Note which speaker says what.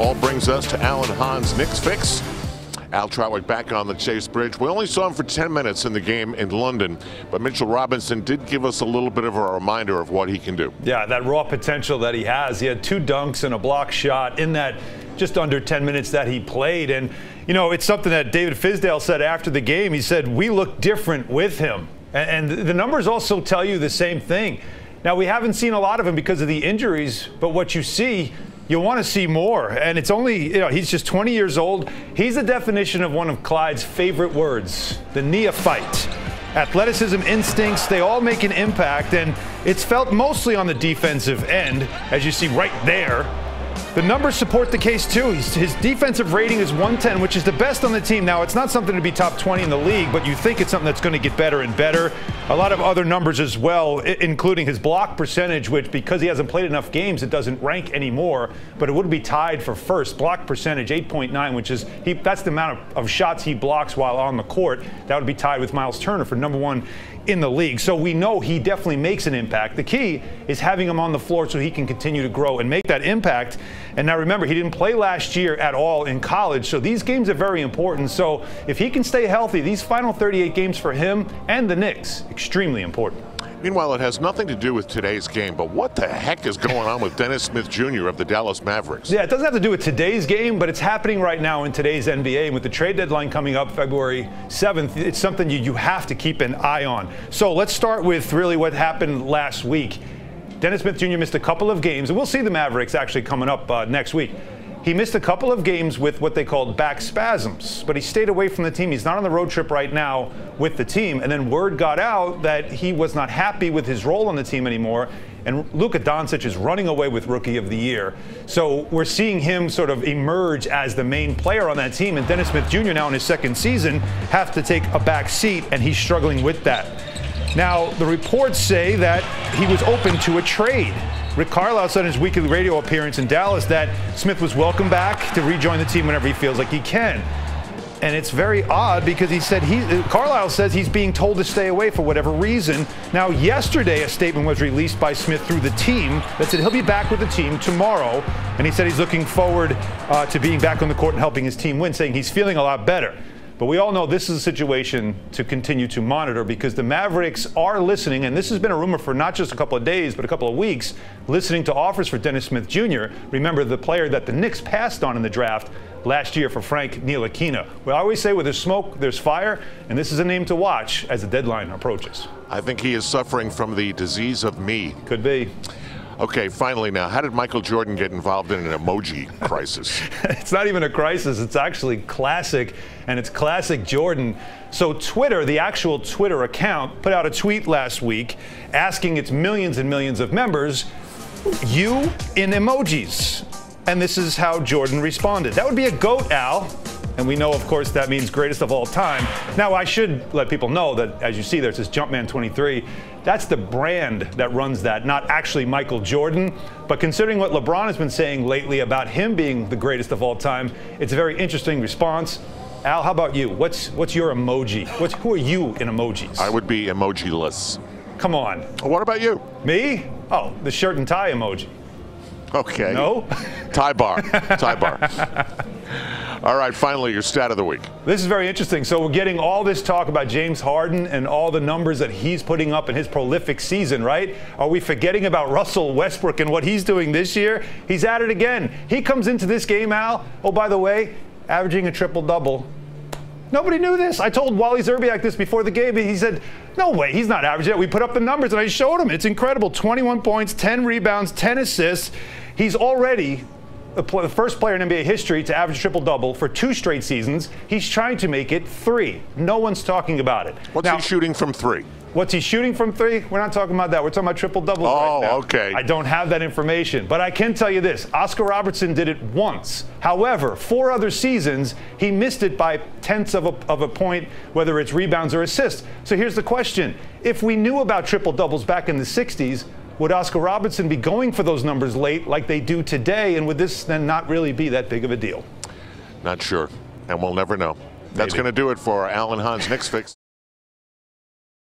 Speaker 1: All brings us to Al and Hans' Knicks Fix. Al Trautwig back on the Chase Bridge. We only saw him for 10 minutes in the game in London, but Mitchell Robinson did give us a little bit of a reminder of what he can do.
Speaker 2: Yeah, that raw potential that he has. He had 2 dunks and a block shot in that just under 10 minutes that he played. And, you know, it's something that David Fizdale said after the game. He said, we look different with him. And the numbers also tell you the same thing. Now, we haven't seen a lot of him because of the injuries, but what you see, you want to see more. And it's only, you know, he's just 20 years old. He's the definition of one of Clyde's favorite words, the neophyte. Athleticism, instincts, they all make an impact, and it's felt mostly on the defensive end, as you see right there. The numbers support the case, too. His defensive rating is 110, which is the best on the team. Now, it's not something to be top 20 in the league, but you think it's something that's going to get better and better. A lot of other numbers as well, including his block percentage, which, because he hasn't played enough games, it doesn't rank anymore, but it would be tied for first. Block percentage, 8.9, which is, that's the amount of shots he blocks while on the court. That would be tied with Miles Turner for #1 in the league. So we know he definitely makes an impact. The key is having him on the floor so he can continue to grow and make that impact. And now remember, he didn't play last year at all in college, so these games are very important. So if he can stay healthy, these final 38 games for him and the Knicks, extremely important.
Speaker 1: Meanwhile, it has nothing to do with today's game, but what the heck is going on with Dennis Smith Jr. of the Dallas Mavericks?
Speaker 2: Yeah, it doesn't have to do with today's game, but it's happening right now in today's NBA. And with the trade deadline coming up February 7th, it's something you have to keep an eye on. So let's start with really what happened last week. Dennis Smith Jr. missed a couple of games, and we'll see the Mavericks actually coming up next week. He missed a couple of games with what they called back spasms, but he stayed away from the team. He's not on the road trip right now with the team. And then word got out that he was not happy with his role on the team anymore. And Luka Doncic is running away with Rookie of the Year. So we're seeing him sort of emerge as the main player on that team. And Dennis Smith Jr. now in his second season have to take a back seat, and he's struggling with that. Now, the reports say that he was open to a trade. Rick Carlisle said in his weekly radio appearance in Dallas that Smith was welcome back to rejoin the team whenever he feels like he can. And it's very odd because he said Carlisle says he's being told to stay away for whatever reason. Now, yesterday, a statement was released by Smith through the team that said he'll be back with the team tomorrow. And he said he's looking forward to being back on the court and helping his team win, saying he's feeling a lot better. But we all know this is a situation to continue to monitor because the Mavericks are listening, and this has been a rumor for not just a couple of days, but a couple of weeks, listening to offers for Dennis Smith Jr. Remember, the player that the Knicks passed on in the draft last year for Frank Ntilikina. We always say where there's smoke, there's fire, and this is a name to watch as the deadline approaches.
Speaker 1: I think he is suffering from the disease of me.
Speaker 2: Could be.
Speaker 1: Okay, finally now, how did Michael Jordan get involved in an emoji crisis?
Speaker 2: It's not even a crisis. It's actually classic, and it's classic Jordan. So Twitter, the actual Twitter account, put out a tweet last week asking its millions and millions of members, you in emojis. And this is how Jordan responded. That would be a GOAT, Al. And we know, of course, that means greatest of all time. Now, I should let people know that, as you see there, it says Jumpman 23. That's the brand that runs that, not actually Michael Jordan. But considering what LeBron has been saying lately about him being the greatest of all time, it's a very interesting response. Al, how about you? What's your emoji? Who are you in emojis?
Speaker 1: I would be emoji-less.
Speaker 2: Come on.
Speaker 1: What about you?
Speaker 2: Me? Oh, the shirt and tie emoji.
Speaker 1: Okay.
Speaker 2: No?
Speaker 1: Tie bar. Tie bar. All right, finally, your stat of the week.
Speaker 2: This is very interesting. So we're getting all this talk about James Harden and all the numbers that he's putting up in his prolific season, right? Are we forgetting about Russell Westbrook and what he's doing this year? He's at it again. He comes into this game, Al, oh, by the way, averaging a triple-double. Nobody knew this. I told Wally Zerbiak this before the game. He said, no way, he's not averaging it. We put up the numbers, and I showed him. It's incredible. 21 points, 10 rebounds, 10 assists. He's already the first player in NBA history to average triple-double for 2 straight seasons. He's trying to make it 3. No one's talking about it.
Speaker 1: What's he shooting from 3?
Speaker 2: What's he shooting from 3? We're not talking about that. We're talking about triple-doubles right now.
Speaker 1: Oh, okay.
Speaker 2: I don't have that information. But I can tell you this. Oscar Robertson did it once. However, 4 other seasons, he missed it by tenths of a point, whether it's rebounds or assists. So here's the question. If we knew about triple-doubles back in the 60s, would Oscar Robertson be going for those numbers late like they do today? And would this then not really be that big of a deal?
Speaker 1: Not sure. And we'll never know. That's going to do it for our Al and Hans Knicks Fix.